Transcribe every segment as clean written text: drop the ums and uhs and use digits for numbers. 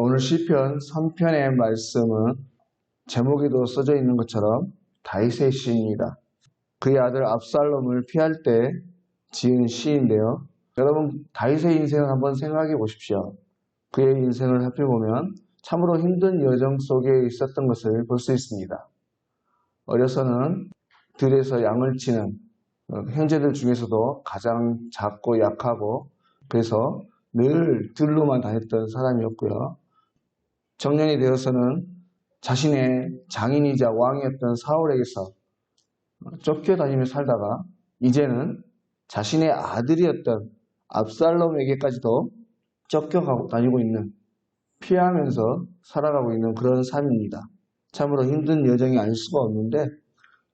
오늘 시편 3편의 말씀은 제목에도 써져 있는 것처럼 다윗의 시입니다. 그의 아들 압살롬을 피할 때 지은 시인데요. 여러분, 다윗의 인생을 한번 생각해 보십시오. 그의 인생을 살펴보면 참으로 힘든 여정 속에 있었던 것을 볼 수 있습니다. 어려서는 들에서 양을 치는 형제들 중에서도 가장 작고 약하고 그래서 늘 들로만 다녔던 사람이었고요. 청년이 되어서는 자신의 장인이자 왕이었던 사울에게서 쫓겨다니며 살다가 이제는 자신의 아들이었던 압살롬에게까지도 쫓겨가고 다니고 있는, 피하면서 살아가고 있는 그런 삶입니다. 참으로 힘든 여정이 아닐 수가 없는데,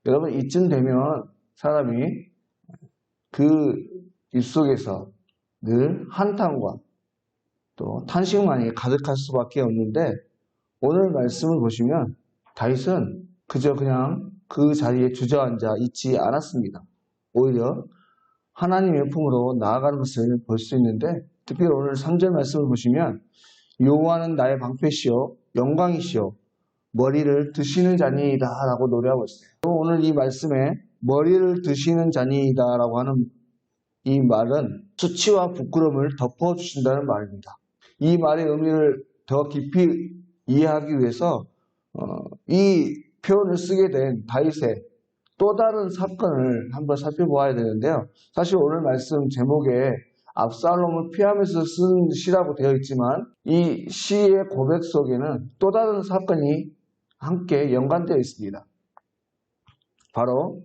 여러분, 이쯤 되면 사람이 그 입속에서 늘 한탄과 또 탄식만이 가득할 수밖에 없는데, 오늘 말씀을 보시면 다윗은 그저 그냥 그 자리에 주저앉아 있지 않았습니다. 오히려 하나님의 품으로 나아가는 것을 볼 수 있는데, 특히 오늘 3절 말씀을 보시면 여호와는 나의 방패시요 영광이시요 머리를 드시는 자니이다 라고 노래하고 있어요. 오늘 이 말씀에 머리를 드시는 자니이다 라고 하는 이 말은 수치와 부끄러움을 덮어주신다는 말입니다. 이 말의 의미를 더 깊이 이해하기 위해서 이 표현을 쓰게 된 다윗의 또 다른 사건을 한번 살펴보아야 되는데요. 사실 오늘 말씀 제목에 압살롬을 피하면서 쓴 시라고 되어 있지만 이 시의 고백 속에는 또 다른 사건이 함께 연관되어 있습니다. 바로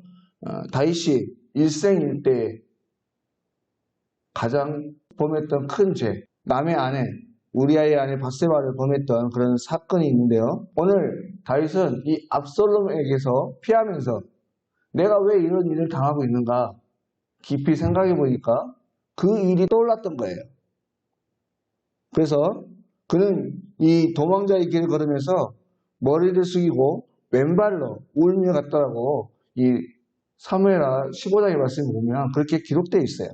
다윗이 일생일대에 가장 범했던 큰 죄, 남의 아내 우리아의 아내 밧세바를 범했던 그런 사건이 있는데요. 오늘 다윗은 이 압살롬에게서 피하면서 내가 왜 이런 일을 당하고 있는가 깊이 생각해 보니까 그 일이 떠올랐던 거예요. 그래서 그는 이 도망자의 길을 걸으면서 머리를 숙이고 왼발로 울며 갔다라고 이 사무엘하 15장의 말씀을 보면 그렇게 기록되어 있어요.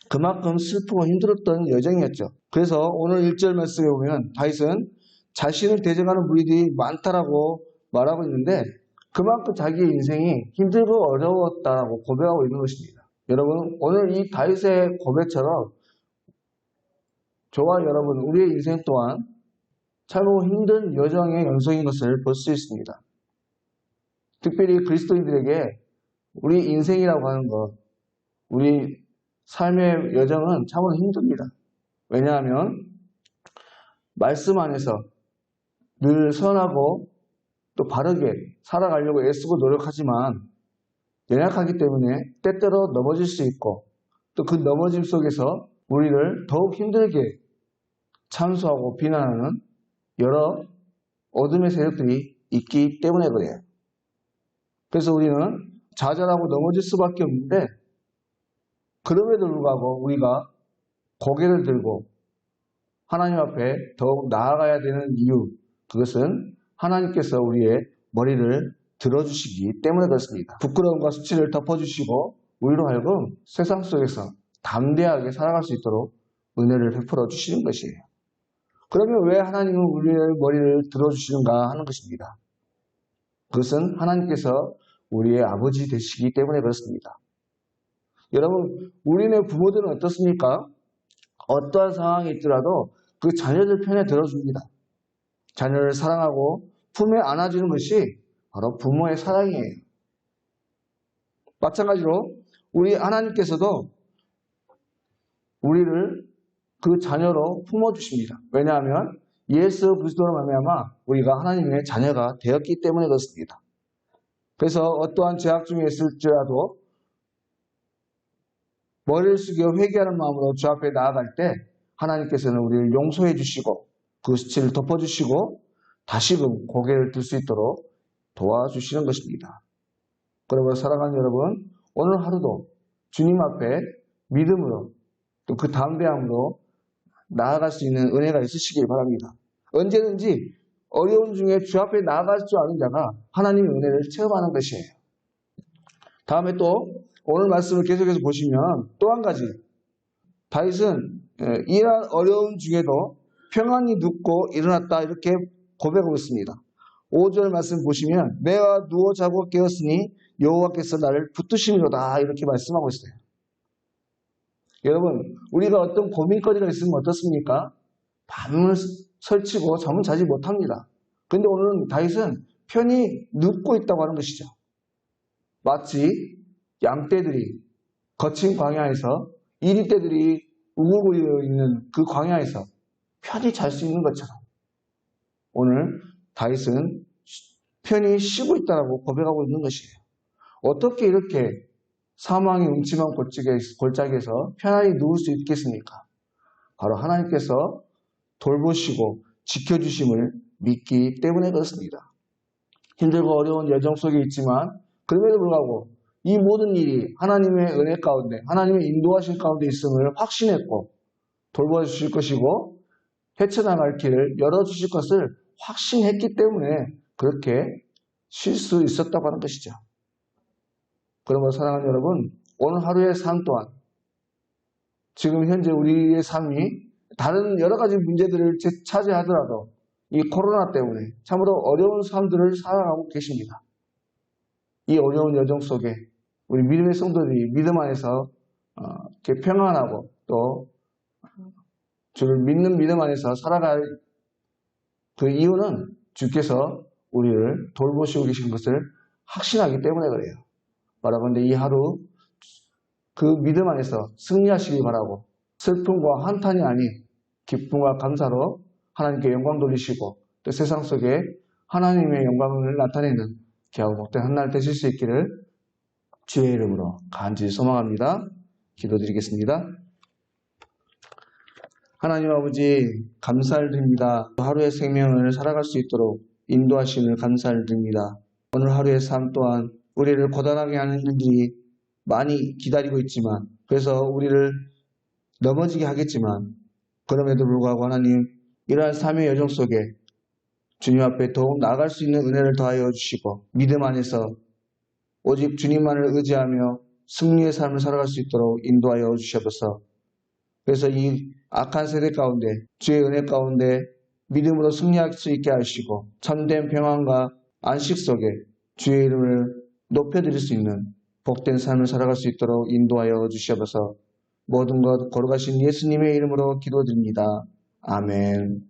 그만큼 슬프고 힘들었던 여정이었죠. 그래서 오늘 1절 말씀에 보면 다윗은 자신을 대적하는 무리들이 많다라고 말하고 있는데 그만큼 자기의 인생이 힘들고 어려웠다라고 고백하고 있는 것입니다. 여러분, 오늘 이 다윗의 고백처럼 저와 여러분, 우리의 인생 또한 참으로 힘든 여정의 연속인 것을 볼 수 있습니다. 특별히 그리스도인들에게 우리 인생이라고 하는 것, 우리 삶의 여정은 참으로 힘듭니다. 왜냐하면 말씀 안에서 늘 선하고 또 바르게 살아가려고 애쓰고 노력하지만 연약하기 때문에 때때로 넘어질 수 있고 또 그 넘어짐 속에서 우리를 더욱 힘들게 참수하고 비난하는 여러 어둠의 세력들이 있기 때문에 그래요. 그래서 우리는 좌절하고 넘어질 수밖에 없는데 그럼에도 불구하고 우리가 고개를 들고 하나님 앞에 더욱 나아가야 되는 이유, 그것은 하나님께서 우리의 머리를 들어주시기 때문에 그렇습니다. 부끄러움과 수치를 덮어주시고 우리로 하여금 세상 속에서 담대하게 살아갈 수 있도록 은혜를 베풀어 주시는 것이에요. 그러면 왜 하나님은 우리의 머리를 들어주시는가 하는 것입니다. 그것은 하나님께서 우리의 아버지 되시기 때문에 그렇습니다. 여러분, 우리네 부모들은 어떻습니까? 어떠한 상황이 있더라도 그 자녀들 편에 들어줍니다. 자녀를 사랑하고 품에 안아주는 것이 바로 부모의 사랑이에요. 마찬가지로 우리 하나님께서도 우리를 그 자녀로 품어주십니다. 왜냐하면 예수 그리스도로 말미암아 우리가 하나님의 자녀가 되었기 때문에 그렇습니다. 그래서 어떠한 죄악 중에 있을지라도 머리를 숙여 회개하는 마음으로 주 앞에 나아갈 때 하나님께서는 우리를 용서해 주시고 그 수치를 덮어주시고 다시금 고개를 들 수 있도록 도와주시는 것입니다. 그러므로 사랑하는 여러분, 오늘 하루도 주님 앞에 믿음으로 또 그 담대함으로 나아갈 수 있는 은혜가 있으시길 바랍니다. 언제든지 어려운 중에 주 앞에 나아갈 줄 아는 자가 하나님의 은혜를 체험하는 것이에요. 다음에 또 오늘 말씀을 계속해서 보시면 또 한 가지, 다윗은 이러한 어려움 중에도 평안히 눕고 일어났다 이렇게 고백하고 있습니다. 5절 말씀 보시면 내가 누워 자고 깨었으니 여호와께서 나를 붙드심이로다 이렇게 말씀하고 있어요. 여러분 우리가 어떤 고민거리가 있으면 어떻습니까? 밤을 설치고 잠은 자지 못합니다. 그런데 오늘은 다윗은 편히 눕고 있다고 하는 것이죠. 마치 양떼들이 거친 광야에서 이리떼들이 우글거리고 있는 그 광야에서 편히 잘 수 있는 것처럼 오늘 다윗은 편히 쉬고 있다고 고백하고 있는 것이에요. 어떻게 이렇게 사망의 음침한 골짜기에서 편안히 누울 수 있겠습니까? 바로 하나님께서 돌보시고 지켜주심을 믿기 때문에 그렇습니다. 힘들고 어려운 여정 속에 있지만 그럼에도 불구하고 이 모든 일이 하나님의 은혜 가운데 하나님의 인도하신 가운데 있음을 확신했고 돌봐주실 것이고 헤쳐나갈 길을 열어주실 것을 확신했기 때문에 그렇게 쉴 수 있었다고 하는 것이죠. 그러므로 사랑하는 여러분, 오늘 하루의 삶 또한 지금 현재 우리의 삶이 다른 여러 가지 문제들을 차지하더라도 이 코로나 때문에 참으로 어려운 삶들을 살아가고 계십니다. 이 어려운 여정 속에 우리 믿음의 성도들이 믿음 안에서 이렇게 평안하고 또 주를 믿는 믿음 안에서 살아갈 그 이유는 주께서 우리를 돌보시고 계신 것을 확신하기 때문에 그래요. 바라건대 이 하루 그 믿음 안에서 승리하시기 바라고 슬픔과 한탄이 아닌 기쁨과 감사로 하나님께 영광 돌리시고 또 세상 속에 하나님의 영광을 나타내는 귀하고 복된 한 날 되실 수 있기를 주의 이름으로 간절히 소망합니다. 기도드리겠습니다. 하나님 아버지 감사를 드립니다. 하루의 생명을 살아갈 수 있도록 인도하심을 감사를 드립니다. 오늘 하루의 삶 또한 우리를 고단하게 하는 일들이 많이 기다리고 있지만 그래서 우리를 넘어지게 하겠지만 그럼에도 불구하고 하나님 이러한 삶의 여정 속에 주님 앞에 더욱 나아갈 수 있는 은혜를 더하여 주시고 믿음 안에서 오직 주님만을 의지하며 승리의 삶을 살아갈 수 있도록 인도하여 주시옵소서. 그래서 이 악한 세대 가운데 주의 은혜 가운데 믿음으로 승리할 수 있게 하시고 참된 평안과 안식 속에 주의 이름을 높여드릴 수 있는 복된 삶을 살아갈 수 있도록 인도하여 주시옵소서. 모든 것 걸어가신 예수님의 이름으로 기도드립니다. 아멘.